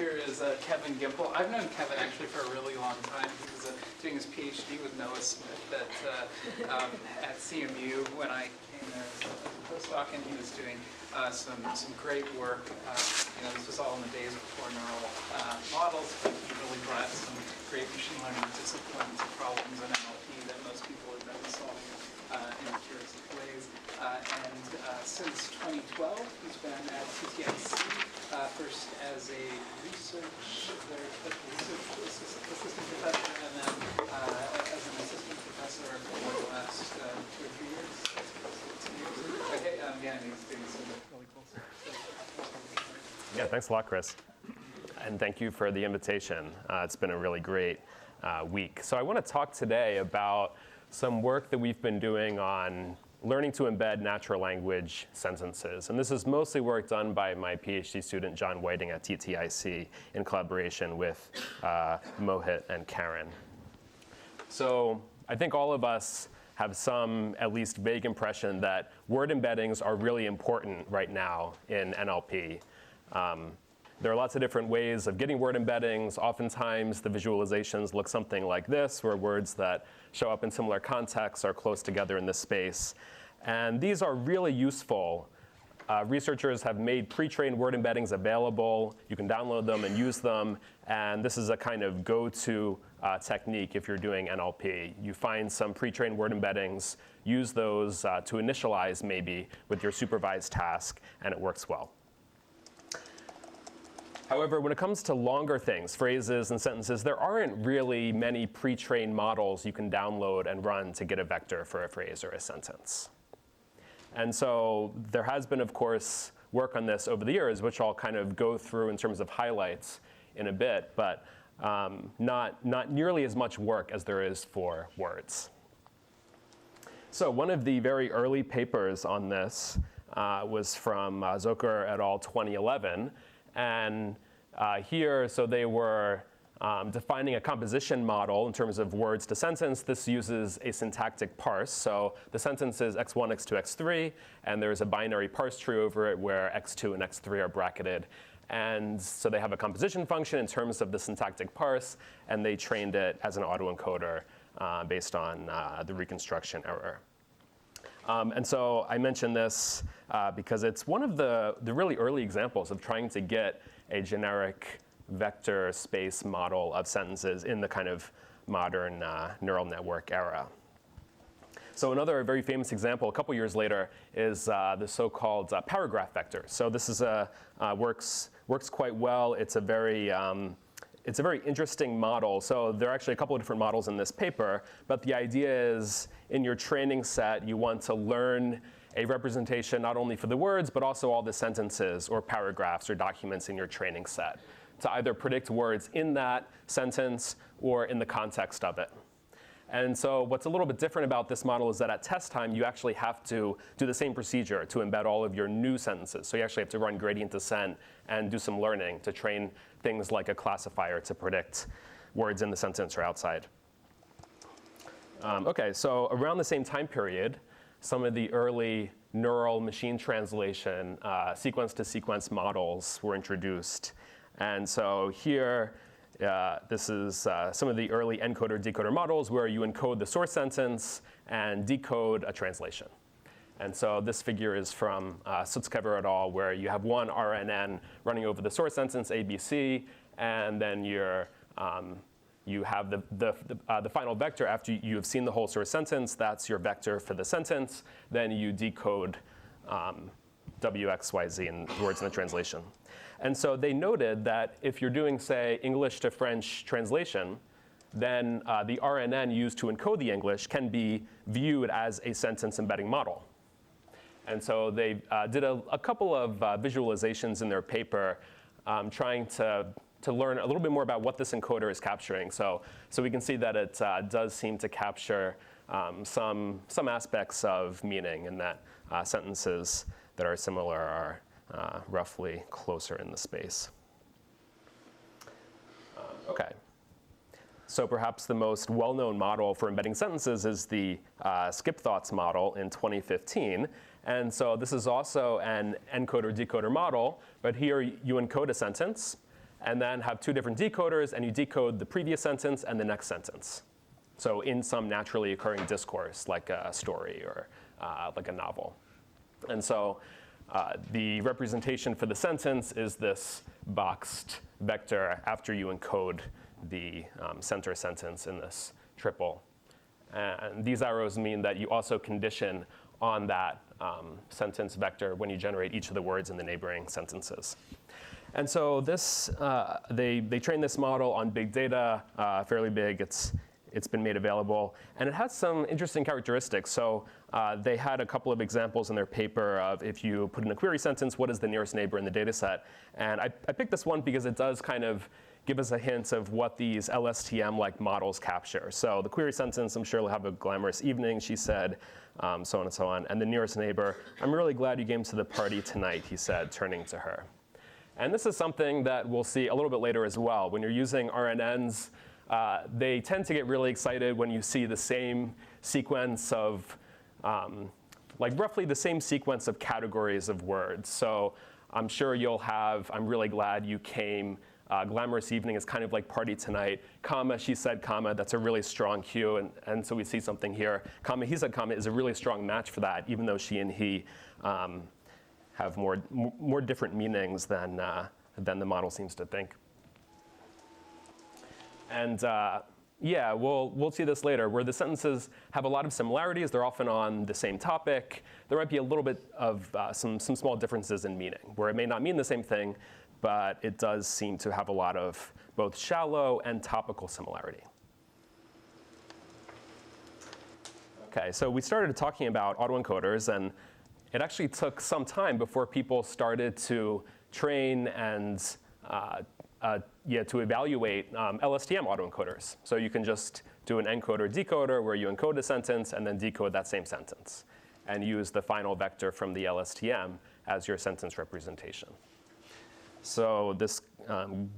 speaker is Kevin Gimpel. I've known Kevin actually for a really long time. He was doing his PhD with Noah Smith at CMU when I came there as a postdoc, and he was doing some great work. This was all in the days before neural models, but he really brought some great machine learning disciplines and problems in NLP that most people have been solving in recursive ways. Since 2012, he's been at CTIC, first as a research assistant professor, and then as an assistant professor for the last 2 or 3 years. Okay, yeah, and he's doing some really cool stuff. Yeah, thanks a lot, Chris. And thank you for the invitation. It's been a really great week. So I want to talk today about some work that we've been doing on learning to embed natural language sentences. And this is mostly work done by my PhD student, John Whiting at TTIC, in collaboration with Mohit and Karen. So I think all of us have some, at least vague impression that word embeddings are really important right now in NLP. There are lots of different ways of getting word embeddings. Oftentimes, the visualizations look something like this, where words that show up in similar contexts are close together in this space. And these are really useful. Researchers have made pre-trained word embeddings available. You can download them and use them. And this is a kind of go-to technique if you're doing NLP. You find some pre-trained word embeddings, use those to initialize maybe with your supervised task, and it works well. However, when it comes to longer things, phrases and sentences, there aren't really many pre-trained models you can download and run to get a vector for a phrase or a sentence. And so there has been, of course, work on this over the years, which I'll kind of go through in terms of highlights in a bit, but not nearly as much work as there is for words. So one of the very early papers on this was from Zucker et al. 2011. And here, so they were defining a composition model in terms of words to sentence. This uses a syntactic parse. So the sentence is x1, x2, x3, and there's a binary parse tree over it where x2 and x3 are bracketed. And so they have a composition function in terms of the syntactic parse, and they trained it as an autoencoder based on the reconstruction error. And so I mention this because it's one of the really early examples of trying to get a generic vector space model of sentences in the kind of modern neural network era. So another very famous example a couple years later is the so-called paragraph vector. So this is works quite well. It's a very interesting model. So there are actually a couple of different models in this paper, but the idea is in your training set, you want to learn a representation not only for the words, but also all the sentences or paragraphs or documents in your training set to either predict words in that sentence or in the context of it. And so what's a little bit different about this model is that at test time, you actually have to do the same procedure to embed all of your new sentences. So you actually have to run gradient descent and do some learning to train things like a classifier to predict words in the sentence or outside. Okay, so around the same time period, some of the early neural machine translation sequence-to-sequence models were introduced. And so here, this is some of the early encoder-decoder models where you encode the source sentence and decode a translation. And so this figure is from Sutskever et al., where you have one RNN running over the source sentence ABC, and then you have the final vector after you have seen the whole source sentence. That's your vector for the sentence. Then you decode WXYZ in words in the translation. And so they noted that if you're doing, say, English to French translation, then the RNN used to encode the English can be viewed as a sentence embedding model. And so they did a couple of visualizations in their paper trying to learn a little bit more about what this encoder is capturing. So we can see that it does seem to capture some aspects of meaning, and that sentences that are similar are roughly closer in the space. Okay. So perhaps the most well-known model for embedding sentences is the skip thoughts model in 2015. And so this is also an encoder-decoder model, but here you encode a sentence, and then have two different decoders, and you decode the previous sentence and the next sentence. So in some naturally occurring discourse, like a story or like a novel. And so the representation for the sentence is this boxed vector after you encode the center sentence in this triple. And these arrows mean that you also condition on that sentence vector when you generate each of the words in the neighboring sentences. And so this, they trained this model on big data, fairly big. It's been made available. And it has some interesting characteristics. So they had a couple of examples in their paper of if you put in a query sentence, what is the nearest neighbor in the data set? And I picked this one because it does kind of give us a hint of what these LSTM-like models capture. So the query sentence, I'm sure will have a glamorous evening, she said, so on and so on. And the nearest neighbor, I'm really glad you came to the party tonight, he said, turning to her. And this is something that we'll see a little bit later as well. When you're using RNNs, they tend to get really excited when you see the same sequence of, like roughly the same sequence of categories of words. So I'm sure you'll have, I'm really glad you came, glamorous evening is kind of like party tonight, comma, she said, comma, that's a really strong cue, and so we see something here. Comma, he said, comma is a really strong match for that, even though she and he have more different meanings than the model seems to think. And yeah, we'll see this later, where the sentences have a lot of similarities. They're often on the same topic. There might be a little bit of some small differences in meaning, where it may not mean the same thing, but it does seem to have a lot of both shallow and topical similarity. Okay, so we started talking about autoencoders, and it actually took some time before people started to train and to evaluate LSTM autoencoders. So you can just do an encoder-decoder where you encode a sentence and then decode that same sentence and use the final vector from the LSTM as your sentence representation. So this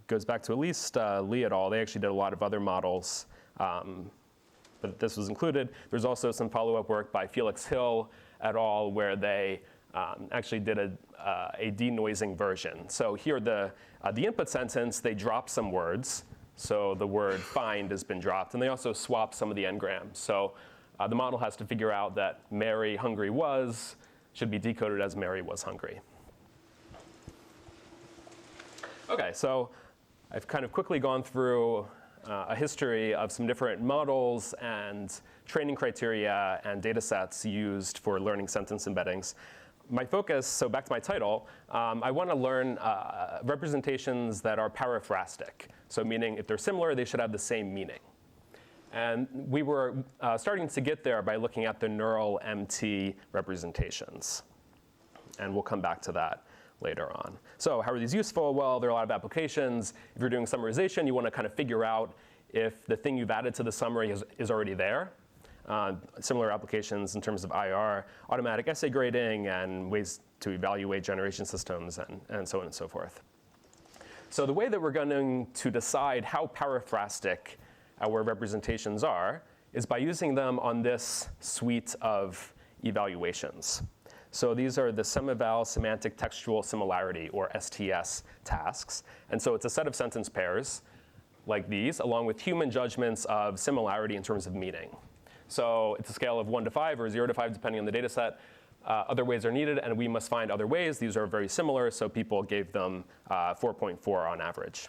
goes back to at least Lee et al. They actually did a lot of other models, but this was included. There's also some follow-up work by Felix Hill et al. Where they actually did a denoising version. So here the input sentence, they drop some words. So the word find has been dropped. And they also swap some of the n-grams. So the model has to figure out that Mary hungry was should be decoded as Mary was hungry. Okay, so I've kind of quickly gone through a history of some different models and training criteria and data sets used for learning sentence embeddings. My focus, so back to my title, I want to learn representations that are paraphrastic. So meaning if they're similar, they should have the same meaning. And we were starting to get there by looking at the neural MT representations. And we'll come back to that later on. So how are these useful? Well, there are a lot of applications. If you're doing summarization, you want to kind of figure out if the thing you've added to the summary is already there. Similar applications in terms of IR, automatic essay grading, and ways to evaluate generation systems, and so on and so forth. So the way that we're going to decide how paraphrastic our representations are is by using them on this suite of evaluations. So these are the SemEval Semantic Textual Similarity, or STS tasks. And so it's a set of sentence pairs like these, along with human judgments of similarity in terms of meaning. So it's a scale of 1 to 5 or 0 to 5, depending on the data set. Other ways are needed, and we must find other ways. These are very similar, so people gave them 4.4 on average.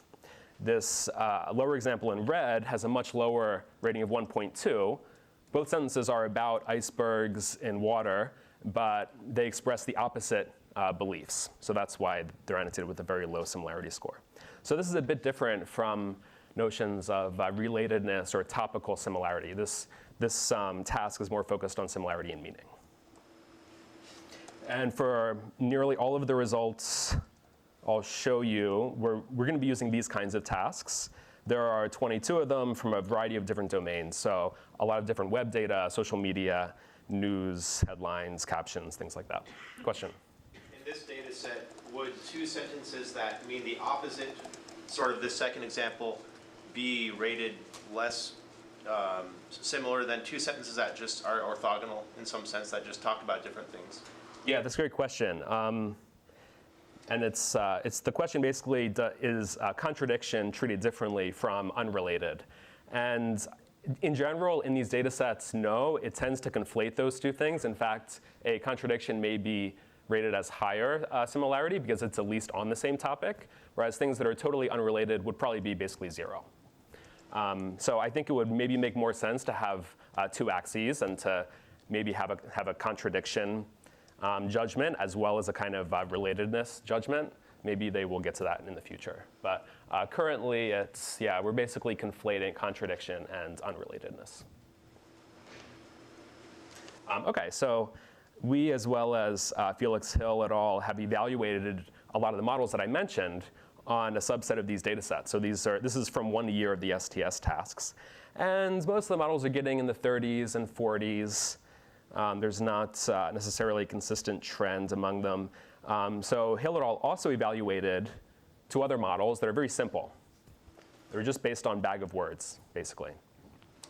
This lower example in red has a much lower rating of 1.2. Both sentences are about icebergs in water, but they express the opposite beliefs. So that's why they're annotated with a very low similarity score. So this is a bit different from notions of relatedness or topical similarity. This task is more focused on similarity and meaning. And for nearly all of the results I'll show you, we're going to be using these kinds of tasks. There are 22 of them from a variety of different domains. So a lot of different web data, social media, news, headlines, captions, things like that. Question? In this data set, would two sentences that mean the opposite, sort of this second example, be rated less similar than two sentences that just are orthogonal in some sense, that just talk about different things? Yeah, that's a great question. And it's the question basically, is contradiction treated differently from unrelated? And in general, in these data sets, no, it tends to conflate those two things. In fact, a contradiction may be rated as higher similarity because it's at least on the same topic, whereas things that are totally unrelated would probably be basically 0. So I think it would maybe make more sense to have 2 axes and to maybe have a contradiction judgment as well as a kind of relatedness judgment. Maybe they will get to that in the future. But currently, we're basically conflating contradiction and unrelatedness. OK, so we, as well as Felix Hill et al., have evaluated a lot of the models that I mentioned on a subset of these data sets. So this is from 1 year of the STS tasks. And most of the models are getting in the 30s and 40s. There's not necessarily a consistent trend among them. So Hill et al. Also evaluated 2 other models that are very simple. They're just based on bag of words, basically.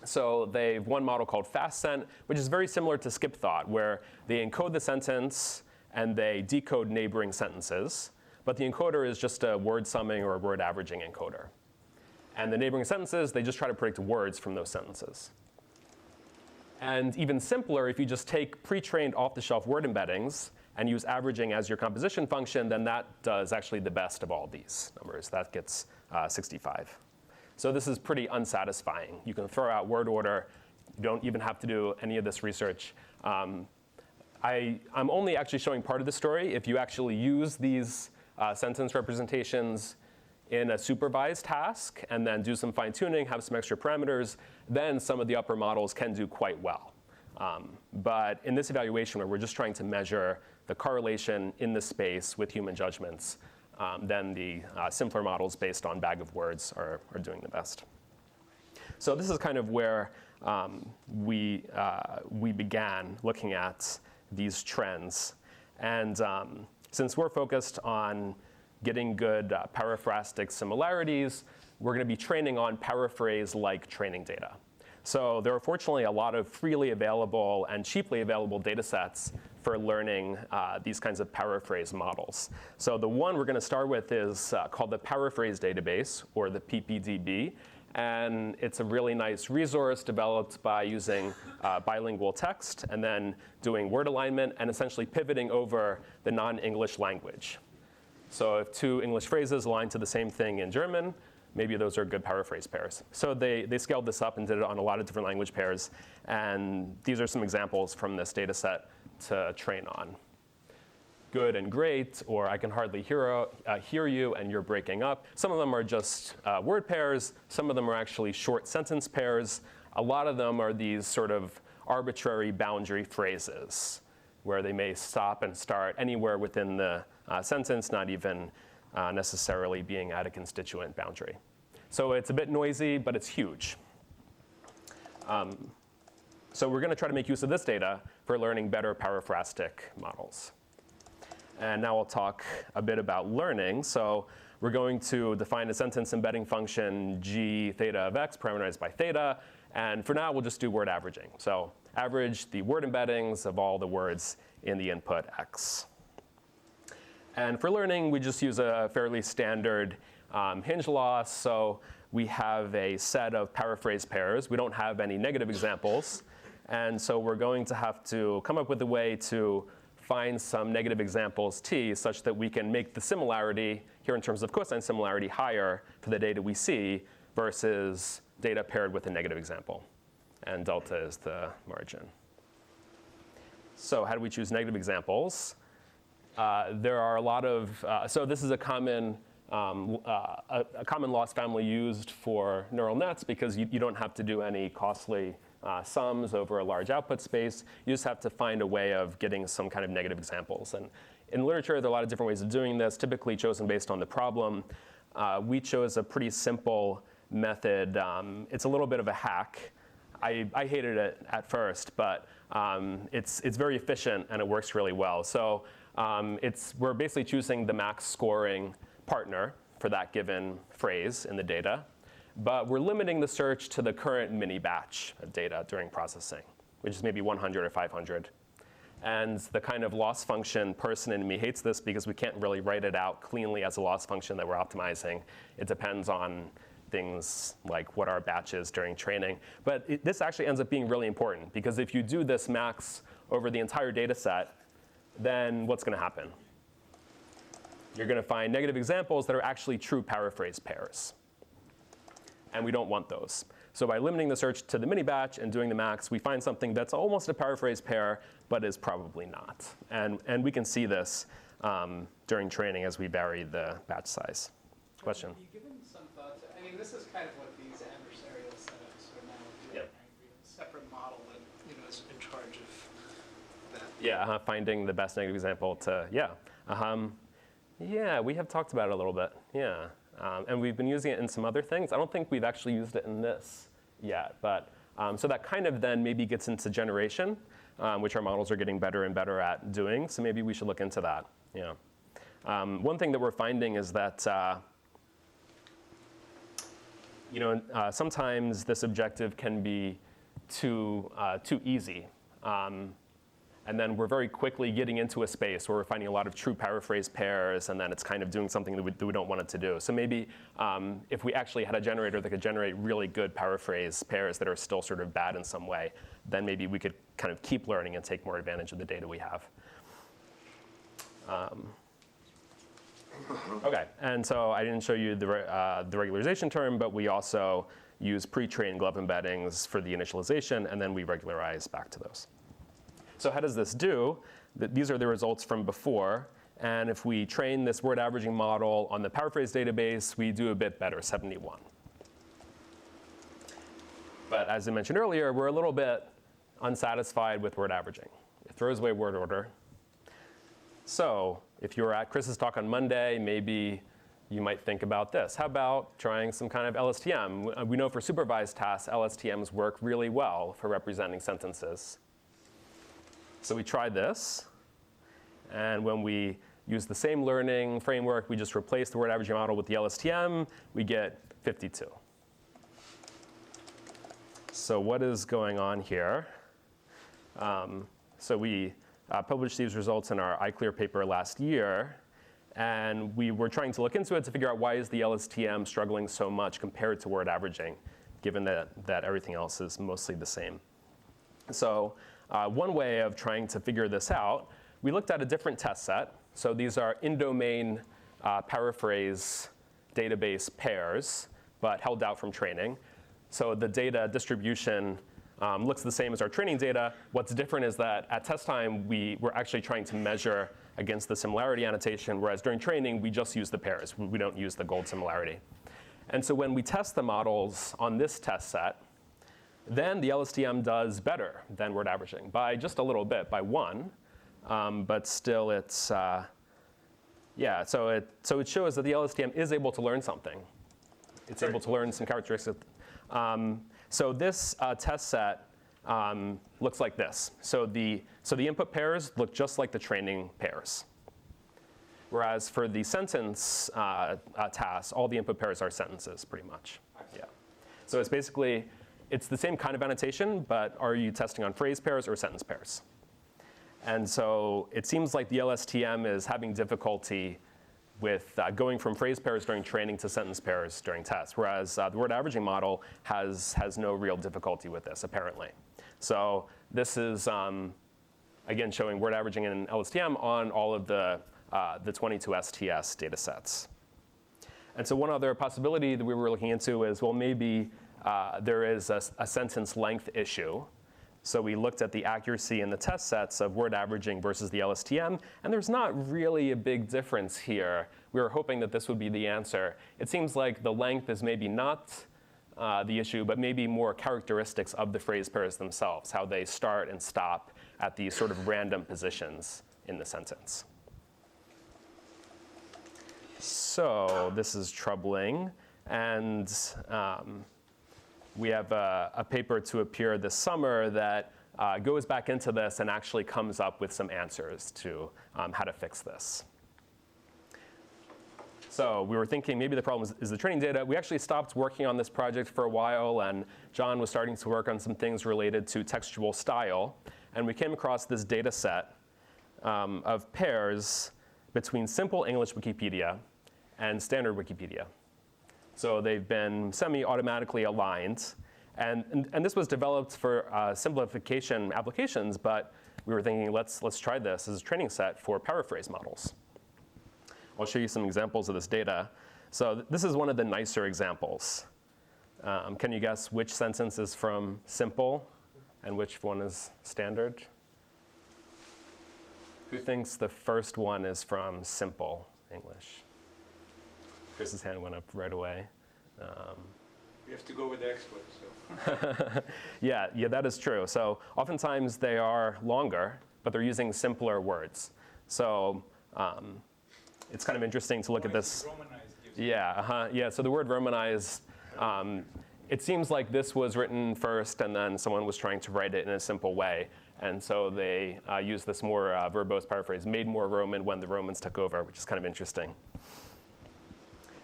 So they've one model called FastSent, which is very similar to skip thought, where they encode the sentence and they decode neighboring sentences. But the encoder is just a word summing or a word averaging encoder. And the neighboring sentences, they just try to predict words from those sentences. And even simpler, if you just take pre-trained off-the-shelf word embeddings and use averaging as your composition function, then that does actually the best of all these numbers. That gets 65. So this is pretty unsatisfying. You can throw out word order. You don't even have to do any of this research. I'm only actually showing part of the story. If you actually use these sentence representations in a supervised task and then do some fine tuning, have some extra parameters, then some of the upper models can do quite well. But in this evaluation where we're just trying to measure the correlation in the space with human judgments, then the simpler models based on bag of words are doing the best. So this is kind of where we began looking at these trends. And since we're focused on getting good paraphrastic similarities, we're going to be training on paraphrase-like training data. So there are fortunately a lot of freely available and cheaply available data sets for learning these kinds of paraphrase models. So the one we're going to start with is called the Paraphrase Database, or the PPDB. And it's a really nice resource developed by using bilingual text and then doing word alignment and essentially pivoting over the non-English language. So if 2 English phrases align to the same thing in German, maybe those are good paraphrase pairs. So they scaled this up and did it on a lot of different language pairs. And these are some examples from this data set to train on. Good and great, or I can hardly hear you and you're breaking up. Some of them are just word pairs. Some of them are actually short sentence pairs. A lot of them are these sort of arbitrary boundary phrases where they may stop and start anywhere within the sentence, not even necessarily being at a constituent boundary. So it's a bit noisy, but it's huge. So we're going to try to make use of this data for learning better paraphrastic models. And now I'll talk a bit about learning. So we're going to define a sentence embedding function g theta of x parameterized by theta. And for now, we'll just do word averaging. So average the word embeddings of all the words in the input x. And for learning, we just use a fairly standard hinge loss. So we have a set of paraphrase pairs. We don't have any negative examples. And so we're going to have to come up with a way to find some negative examples t such that we can make the similarity, here in terms of cosine similarity, higher for the data we see versus data paired with a negative example. And delta is the margin. So how do we choose negative examples? There are a lot of, so this is a common loss family used for neural nets because you don't have to do any costly sums over a large output space. You just have to find a way of getting some kind of negative examples. And in literature, there are a lot of different ways of doing this, typically chosen based on the problem. We chose a pretty simple method. It's a little bit of a hack. I hated it at first, but it's very efficient and it works really well. So we're basically choosing the max scoring partner for that given phrase in the data. But we're limiting the search to the current mini batch of data during processing, which is maybe 100 or 500. And the kind of loss function person in me hates this because we can't really write it out cleanly as a loss function that we're optimizing. It depends on things like what our batch is during training. But this actually ends up being really important because if you do this max over the entire data set, then what's going to happen? You're going to find negative examples that are actually true paraphrase pairs. And we don't want those. So by limiting the search to the mini batch and doing the max, we find something that's almost a paraphrase pair, but is probably not. And we can see this during training as we vary the batch size. Question? Have you given some thought to, I mean, this is kind of what these adversarial setups are now doing. Yep. Right? We have a separate model that is in charge of that. Yeah, finding the best negative example to, yeah, we have talked about it a little bit, yeah. And we've been using it in some other things. I don't think we've actually used it in this yet, but so that kind of then maybe gets into generation, which our models are getting better and better at doing, so maybe we should look into that, yeah. One thing that we're finding is that sometimes this objective can be too easy. And then we're very quickly getting into a space where we're finding a lot of true paraphrase pairs, and then it's kind of doing something that we don't want it to do. So maybe if we actually had a generator that could generate really good paraphrase pairs that are still sort of bad in some way, then maybe we could kind of keep learning and take more advantage of the data we have. Okay, and so I didn't show you the regularization term, but we also use pre-trained glove embeddings for the initialization, and then we regularize back to those. So how does this do? These are the results from before. And if we train this word averaging model on the paraphrase database, we do a bit better, 71. But as I mentioned earlier, we're a little bit unsatisfied with word averaging. It throws away word order. So if you were at Chris's talk on Monday, maybe you might think about this. How about trying some kind of LSTM? We know for supervised tasks, LSTMs work really well for representing sentences. So we tried this, and when we use the same learning framework, we just replace the word averaging model with the LSTM, we get 52. So what is going on here? So we published these results in our iClear paper last year, and we were trying to look into it to figure out why is the LSTM struggling so much compared to word averaging, given that everything else is mostly the same. So one way of trying to figure this out, we looked at a different test set. So these are in-domain paraphrase database pairs, but held out from training. So the data distribution looks the same as our training data. What's different is that at test time, we were actually trying to measure against the similarity annotation, whereas during training, we just use the pairs. We don't use the gold similarity. And so when we test the models on this test set, then the LSTM does better than word averaging by just a little bit, by 1. But still, it's, so it shows that the LSTM is able to learn something. It's able to learn some characteristics. So this test set looks like this. So the input pairs look just like the training pairs. Whereas for the sentence task, all the input pairs are sentences, pretty much. Yeah. So it's basically, it's the same kind of annotation, but are you testing on phrase pairs or sentence pairs? And so it seems like the LSTM is having difficulty with going from phrase pairs during training to sentence pairs during tests, whereas the word averaging model has no real difficulty with this, apparently. So this is, again, showing word averaging in LSTM on all of the 22 STS data sets. And so one other possibility that we were looking into is, well, maybe there is a sentence length issue. So we looked at the accuracy in the test sets of word averaging versus the LSTM, and there's not really a big difference here. We were hoping that this would be the answer. It seems like the length is maybe not the issue, but maybe more characteristics of the phrase pairs themselves, how they start and stop at these sort of random positions in the sentence. So this is troubling, and we have a paper to appear this summer that goes back into this and actually comes up with some answers to how to fix this. So we were thinking maybe the problem is the training data. We actually stopped working on this project for a while, and John was starting to work on some things related to textual style. And we came across this data set of pairs between simple English Wikipedia and standard Wikipedia. So they've been semi-automatically aligned. And this was developed for simplification applications, but we were thinking, let's try this as a training set for paraphrase models. I'll show you some examples of this data. So this is one of the nicer examples. Can you guess which sentence is from simple and which one is standard? Who thinks the first one is from simple English? Chris's hand went up right away. You have to go with the experts. So. Yeah, that is true. So oftentimes they are longer, but they're using simpler words. So it's kind of interesting to look at this. Yeah, so the word romanized, it seems like this was written first and then someone was trying to write it in a simple way. And so they used this more verbose paraphrase, made more Roman when the Romans took over, which is kind of interesting.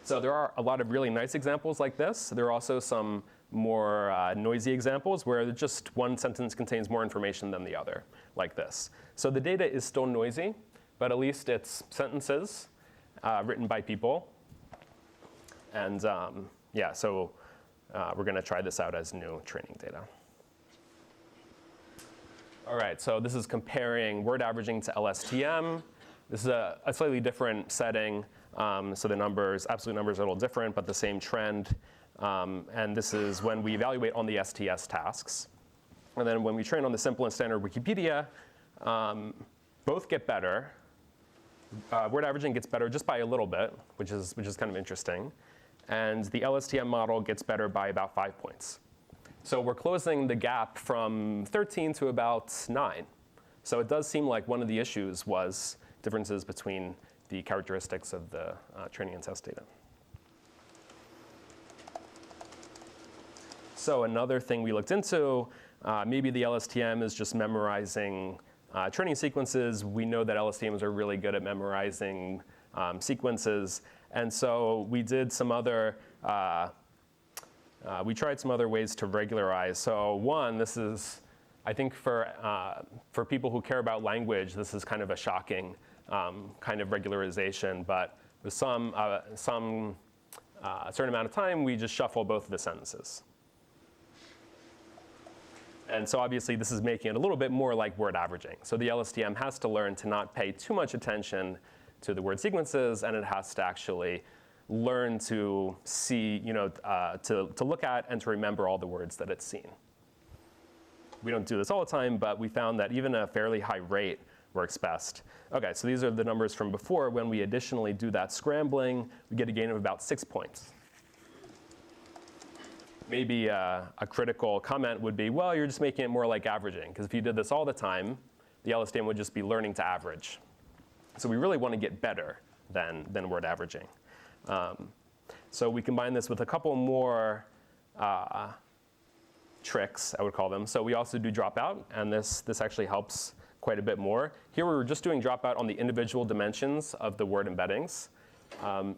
So there are a lot of really nice examples like this. There are also some more noisy examples where just one sentence contains more information than the other, like this. So the data is still noisy, but at least it's sentences written by people. And yeah, so we're going to try this out as new training data. All right, so this is comparing word averaging to LSTM. This is a slightly different setting. So the numbers, absolute numbers are a little different, but the same trend. And this is when we evaluate on the STS tasks. And then when we train on the simple and standard Wikipedia, both get better. Word averaging gets better just by a little bit, which is kind of interesting. And the LSTM model gets better by about 5 points. So we're closing the gap from 13 to about 9. So it does seem like one of the issues was differences between the characteristics of the training and test data. So another thing we looked into, maybe the LSTM is just memorizing training sequences. We know that LSTMs are really good at memorizing sequences. And so we did some other, we tried some other ways to regularize. So one, this is, I think for people who care about language, this is kind of a shocking kind of regularization, but with some certain amount of time, we just shuffle both of the sentences. And so obviously this is making it a little bit more like word averaging. So the LSTM has to learn to not pay too much attention to the word sequences, and it has to actually learn to see, to look at and to remember all the words that it's seen. We don't do this all the time, but we found that even a fairly high rate works best. Okay, so these are the numbers from before. When we additionally do that scrambling, we get a gain of about 6 points. Maybe a critical comment would be, well, you're just making it more like averaging, because if you did this all the time, the LSTM would just be learning to average. So we really want to get better than word averaging. So we combine this with a couple more tricks, I would call them. So we also do dropout, and this actually helps quite a bit more. Here we're just doing dropout on the individual dimensions of the word embeddings.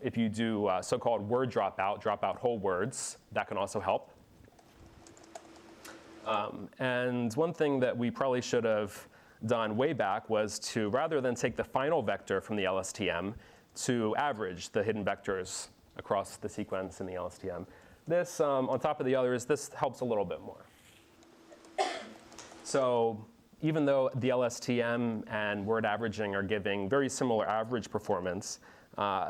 If you do so-called word dropout whole words, that can also help. And one thing that we probably should have done way back was to, rather than take the final vector from the LSTM, to average the hidden vectors across the sequence in the LSTM. This, on top of the others, this helps a little bit more. So even though the LSTM and word averaging are giving very similar average performance,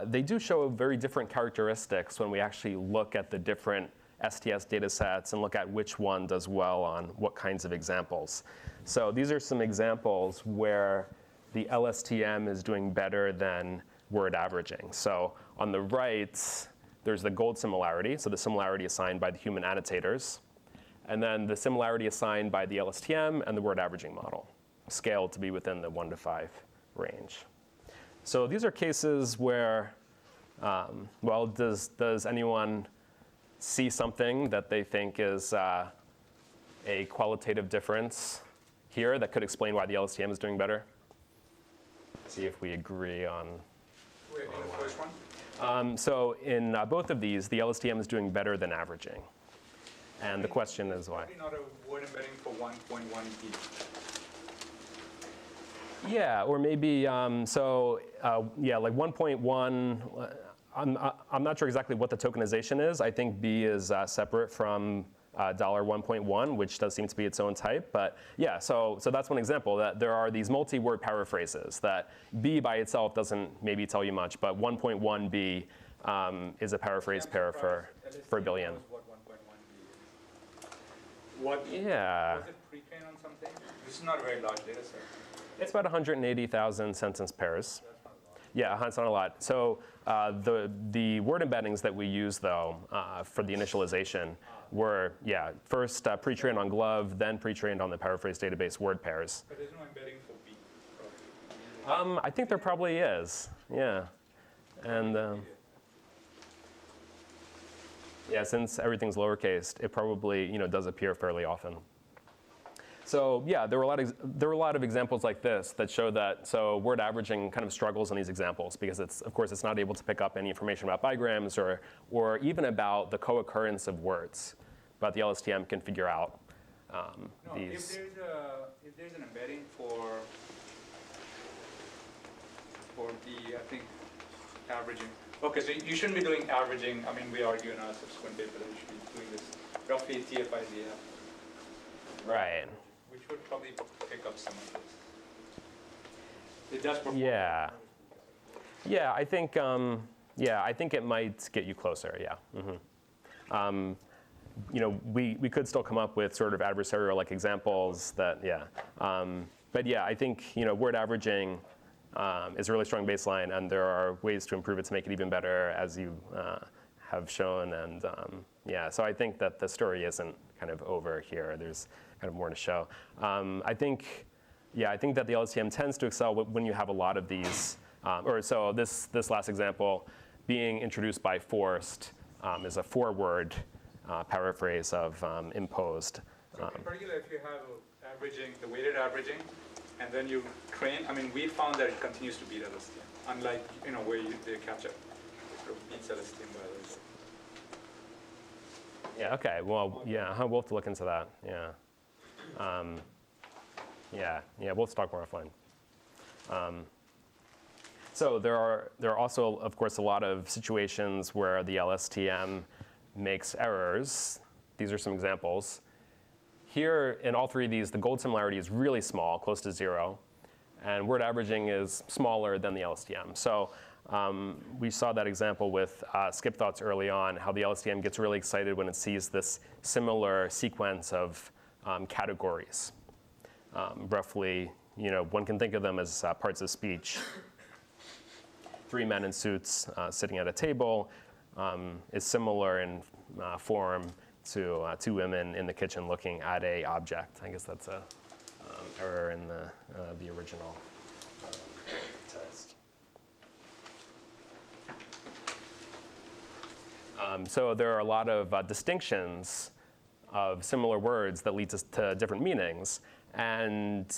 they do show very different characteristics when we actually look at the different STS data sets and look at which one does well on what kinds of examples. So these are some examples where the LSTM is doing better than word averaging. So on the right, there's the gold similarity, so the similarity assigned by the human annotators, and then the similarity assigned by the LSTM and the word averaging model, scaled to be within the 1 to 5 range. So these are cases where, well, does anyone see something that they think is a qualitative difference here that could explain why the LSTM is doing better? See if we agree on. Wait, in the first one? So in both of these, the LSTM is doing better than averaging. And the question is why? Probably not a word embedding for 1.1 D. Yeah, or maybe, yeah, like 1.1, I'm not sure exactly what the tokenization is. I think B is separate from $1.1, which does seem to be its own type. But yeah, so that's one example, that there are these multi-word paraphrases that B by itself doesn't maybe tell you much, but 1.1B is a paraphrase pair for a billion. What? Yeah. Was it pre-trained on something? This is not a very large data set. It's about 180,000 sentence pairs. Yeah, it's not a lot. So the word embeddings that we use, though, for the initialization were, first pre-trained on GloVe, then pre-trained on the paraphrase database word pairs. But there's no embedding for B, probably. I think there probably is, yeah. And yeah, since everything's lowercase, it probably does appear fairly often. So yeah, there were a lot of examples like this that show that word averaging kind of struggles in these examples because of course it's not able to pick up any information about bigrams or even about the co-occurrence of words, but the LSTM can figure out these. If there's an embedding for the, I think, averaging. Okay, so you shouldn't be doing averaging. I mean, we argue in our subsequent paper that you should be doing this roughly TF-IDF. Right. Which would probably pick up some of this. It does perform. Yeah. Yeah, I think it might get you closer. Yeah. Mm-hmm. We could still come up with sort of adversarial like examples that but yeah, I think word averaging is a really strong baseline, and there are ways to improve it to make it even better, as you have shown. And so I think that the story isn't kind of over here. There's kind of more to show. I think that the LSTM tends to excel when you have a lot of these. So this last example, being introduced by forced, is a 4-word paraphrase of imposed. So in particular, if you have averaging, the weighted averaging, and then you train, I mean, we found that it continues to beat LSTM, unlike where they catch up. It beats LSTM by a little. Yeah. Okay. Well, yeah. We'll have to look into that. Yeah. Yeah. We'll talk more offline. So there are also, of course, a lot of situations where the LSTM makes errors. These are some examples. Here, in all 3 of these, the gold similarity is really small, close to 0, and word averaging is smaller than the LSTM. So we saw that example with skip thoughts early on, how the LSTM gets really excited when it sees this similar sequence of categories. Roughly, one can think of them as parts of speech. 3 men in suits sitting at a table is similar in form to 2 women in the kitchen looking at a object. I guess that's a error in the original text. So there are a lot of distinctions of similar words that lead to different meanings, and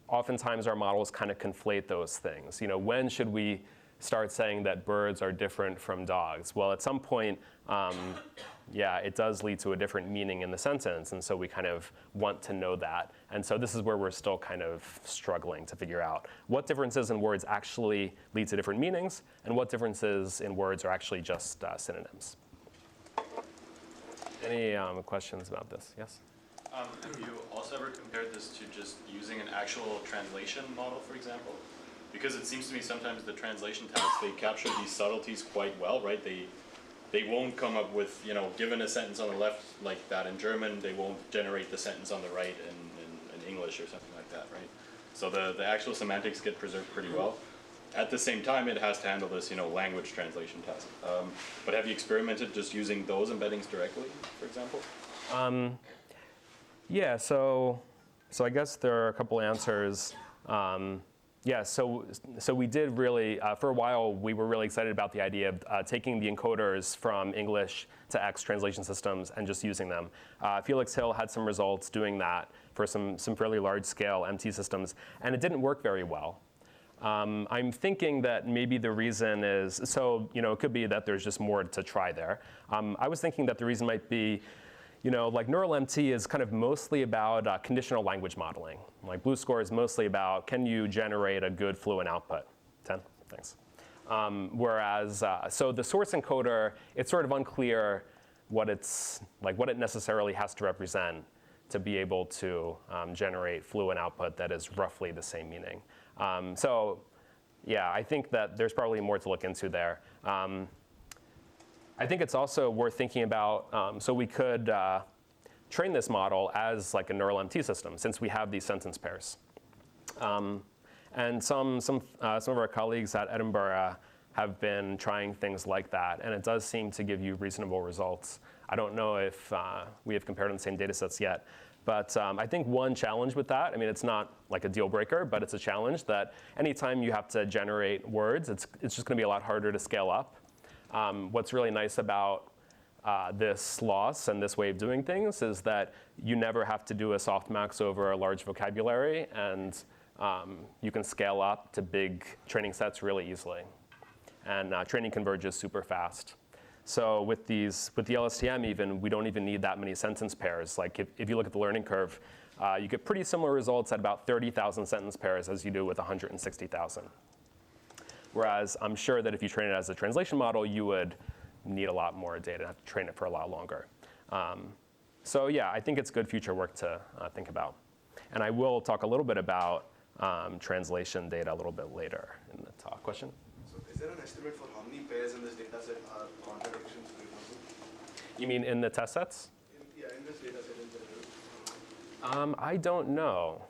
oftentimes our models kind of conflate those things. When should we start saying that birds are different from dogs? Well, at some point, it does lead to a different meaning in the sentence, and so we kind of want to know that. And so this is where we're still kind of struggling to figure out what differences in words actually lead to different meanings, and what differences in words are actually just synonyms. Any questions about this? Yes? Have you also ever compared this to just using an actual translation model, for example? Because it seems to me sometimes the translation tasks, they capture these subtleties quite well, right? They won't come up with, given a sentence on the left like that in German, they won't generate the sentence on the right in English or something like that, right? So the actual semantics get preserved pretty well. At the same time, it has to handle this, language translation task. But have you experimented just using those embeddings directly, for example? Yeah, so I guess there are a couple answers. So we did really, for a while, we were really excited about the idea of taking the encoders from English to X translation systems and just using them. Felix Hill had some results doing that for some fairly large-scale MT systems, and it didn't work very well. I'm thinking that maybe the reason is, it could be that there's just more to try there. I was thinking that the reason might be, like neural MT is kind of mostly about conditional language modeling. Like BLUE score is mostly about, can you generate a good fluent output? 10, thanks. Whereas, so the source encoder, it's sort of unclear what it necessarily has to represent to be able to generate fluent output that is roughly the same meaning. So yeah, I think that there's probably more to look into there. I think it's also worth thinking about, so we could train this model as like a neural MT system, since we have these sentence pairs. And some of our colleagues at Edinburgh have been trying things like that, and it does seem to give you reasonable results. I don't know if we have compared on the same data sets yet, but I think one challenge with that, I mean, it's not like a deal breaker, but it's a challenge that anytime you have to generate words, it's just going to be a lot harder to scale up. What's really nice about this loss and this way of doing things is that you never have to do a softmax over a large vocabulary, and you can scale up to big training sets really easily. And training converges super fast. So with the LSTM even, we don't even need that many sentence pairs. Like if you look at the learning curve, you get pretty similar results at about 30,000 sentence pairs as you do with 160,000. Whereas I'm sure that if you train it as a translation model, you would need a lot more data and have to train it for a lot longer. So yeah, I think it's good future work to think about. And I will talk a little bit about translation data a little bit later in the talk. Question? So is there an estimate for how many pairs in this data set are contradictions, for example? You mean in the test sets? In this data set in general. I don't know.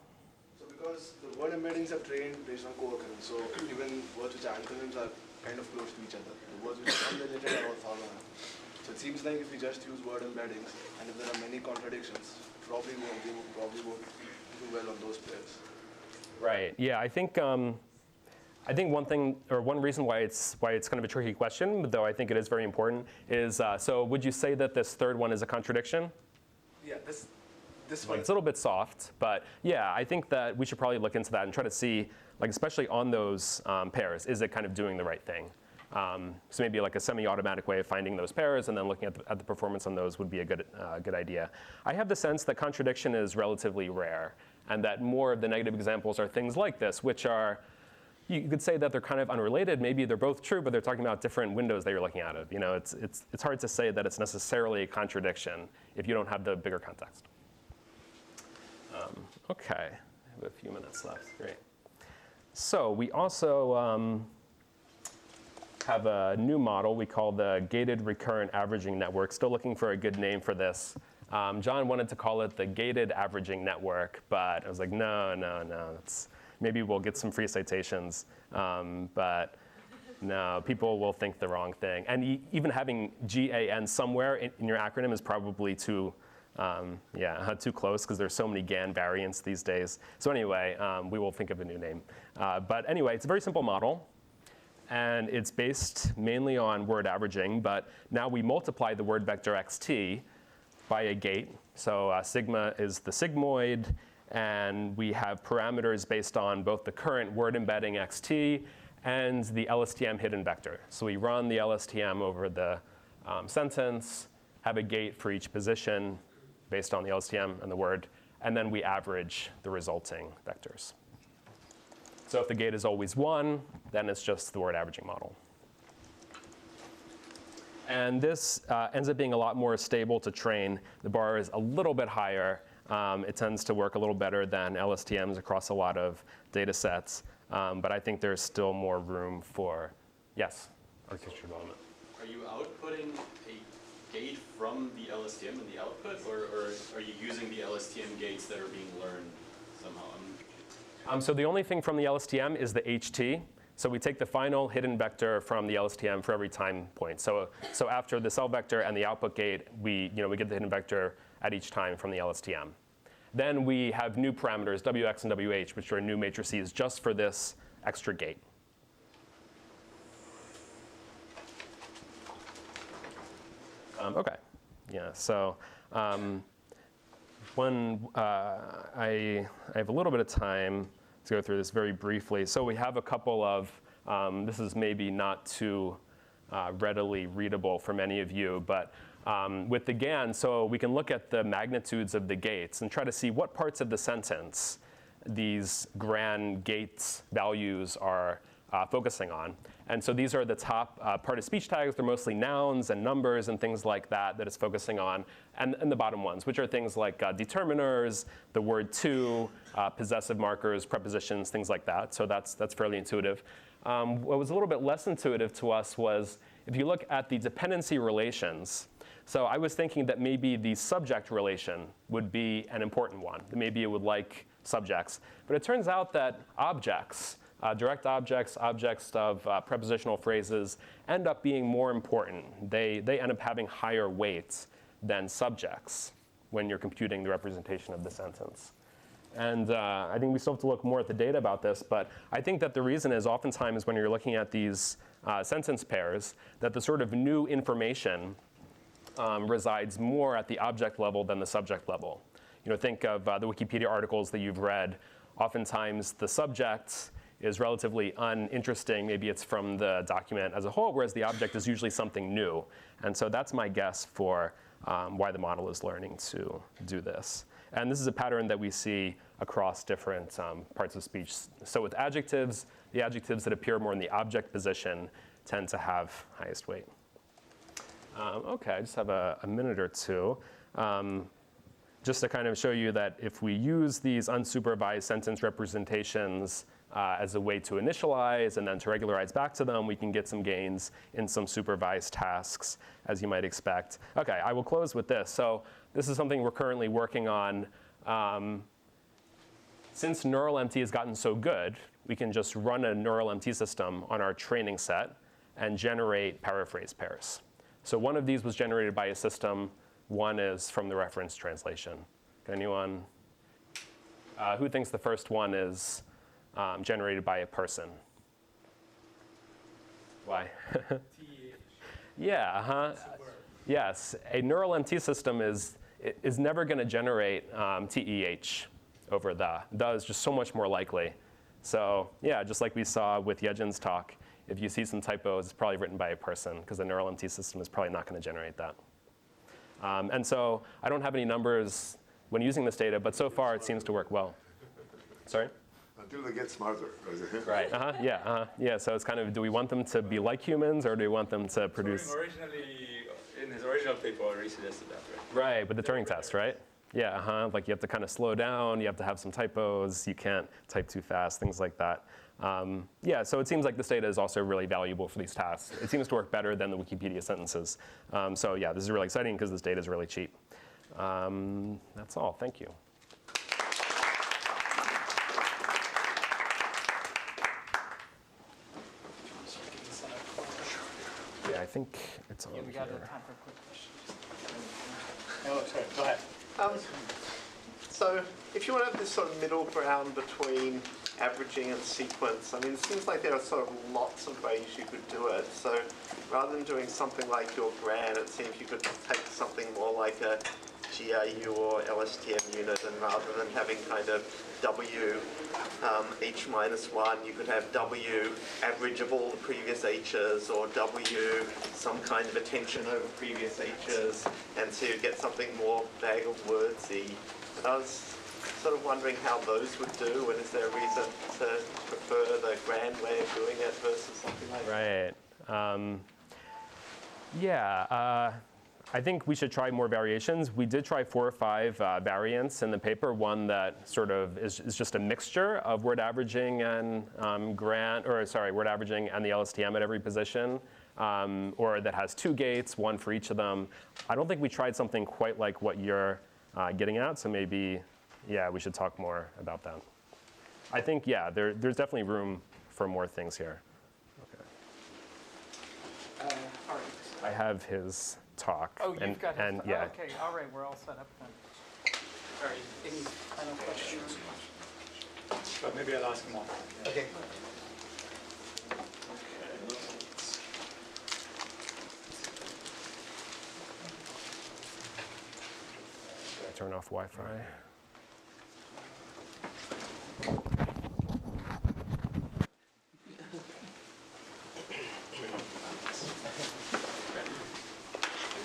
So because the word embeddings are trained based on co-occurrence, so even words which are antonyms are kind of close to each other. The words which are unrelated are all following. So it seems like if we just use word embeddings, and if there are many contradictions, we probably won't do well on those pairs. Right. Yeah. I think one thing, or one reason why it's kind of a tricky question, though I think it is very important, is so would you say that this third one is a contradiction? Yeah. This Like one. it's a little bit soft, but yeah, I think that we should probably look into that and try to see, like especially on those pairs, is it kind of doing the right thing? So maybe like a semi-automatic way of finding those pairs and then looking at the performance on those would be a good idea. I have the sense that contradiction is relatively rare, and that more of the negative examples are things like this, which are, you could say that they're kind of unrelated. Maybe they're both true, but they're talking about different windows that you're looking at it. You know, it's hard to say that it's necessarily a contradiction if you don't have the bigger context. Okay, I have a few minutes left. Great. So we also have a new model we call the Gated Recurrent Averaging Network. Still looking for a good name for this. John wanted to call it the Gated Averaging Network, but I was like, no. Maybe we'll get some free citations, but no, people will think the wrong thing. And even having GAN somewhere in your acronym is probably too close, because there's so many GAN variants these days. So anyway, we will think of a new name. But anyway, it's a very simple model, and it's based mainly on word averaging, but now we multiply the word vector xt by a gate. So sigma is the sigmoid, and we have parameters based on both the current word embedding xt and the LSTM hidden vector. So we run the LSTM over the sentence, have a gate for each position based on the LSTM and the word, and then we average the resulting vectors. So if the gate is always 1, then it's just the word averaging model. And this ends up being a lot more stable to train. The bar is a little bit higher. It tends to work a little better than LSTMs across a lot of data sets. But I think there's still more room for, yes, architecture development. Are you outputting a gate from the LSTM in the output, or are you using the LSTM gates that are being learned somehow? So the only thing from the LSTM is the HT. So we take the final hidden vector from the LSTM for every time point. So after the cell vector and the output gate, we get the hidden vector at each time from the LSTM. Then we have new parameters, WX and WH, which are new matrices just for this extra gate. Okay, yeah, so I have a little bit of time to go through this very briefly. So we have a couple of, this is maybe not too readily readable for many of you, but with the GAN, so we can look at the magnitudes of the gates and try to see what parts of the sentence these GRAN gates values are focusing on. And so these are the top part of speech tags. They're mostly nouns and numbers and things like that that it's focusing on. And the bottom ones, which are things like determiners, the word to, possessive markers, prepositions, things like that. So that's fairly intuitive. What was a little bit less intuitive to us was if you look at the dependency relations. So I was thinking that maybe the subject relation would be an important one. That maybe it would like subjects. But it turns out that objects, direct objects, objects of prepositional phrases, end up being more important. They end up having higher weights than subjects when you're computing the representation of the sentence. And I think we still have to look more at the data about this, but I think that the reason is oftentimes when you're looking at these sentence pairs, that the sort of new information resides more at the object level than the subject level. You know, think of the Wikipedia articles that you've read. Oftentimes the subject is relatively uninteresting. Maybe it's from the document as a whole, whereas the object is usually something new. And so that's my guess for why the model is learning to do this. And this is a pattern that we see across different parts of speech. So with adjectives, the adjectives that appear more in the object position tend to have highest weight. OK, I just have a minute or two. Just to kind of show you that if we use these unsupervised sentence representations as a way to initialize and then to regularize back to them, we can get some gains in some supervised tasks, as you might expect. OK, I will close with this. So this is something we're currently working on. Since neural MT has gotten so good, we can just run a neural MT system on our training set and generate paraphrase pairs. So one of these was generated by a system. One is from the reference translation. Anyone? Who thinks the first one is generated by a person? Why? Yeah, yes, a neural MT system is never going to generate TEH over the. The is just so much more likely. So yeah, just like we saw with Yejin's talk, if you see some typos, it's probably written by a person because the neural MT system is probably not going to generate that. And so I don't have any numbers when using this data, but so far it seems to work well. Sorry? Until they get smarter. Right. Yeah. So it's kind of, do we want them to be like humans, or do we want them to produce? Originally, in his original paper, already suggested that, right? Right, with the Turing test, right? Yeah. Like you have to kind of slow down. You have to have some typos. You can't type too fast. Things like that. Yeah. So it seems like this data is also really valuable for these tasks. It seems to work better than the Wikipedia sentences. So yeah, this is really exciting because this data is really cheap. That's all. Thank you. Yeah, I think it's on Yeah, we got here. time for a quick question. Oh, sorry, go ahead. So if you want to have this sort of middle ground between averaging and sequence, I mean, it seems like there are sort of lots of ways you could do it. So rather than doing something like your GRAN, it seems you could take something more like a GRU or LSTM unit, and rather than having kind of W H minus 1, you could have W average of all the previous H's, or W some kind of attention over previous H's, and so you get something more bag of wordsy. And I was sort of wondering how those would do, and is there a reason to prefer the GRAN way of doing it versus something like that? Right. Yeah. I think we should try more variations. We did try 4 or 5 variants in the paper. One that sort of is just a mixture of word averaging and word averaging and the LSTM at every position, or that has 2 gates, 1 for each of them. I don't think we tried something quite like what you're getting at. So maybe, yeah, we should talk more about that. I think, yeah, there's definitely room for more things here. All right. I have his talk. Oh, you've got and his, yeah. oh, okay, all right, we're all set up then. All right, any final questions? But maybe I'll ask him one. Okay. Turn off Wi-Fi.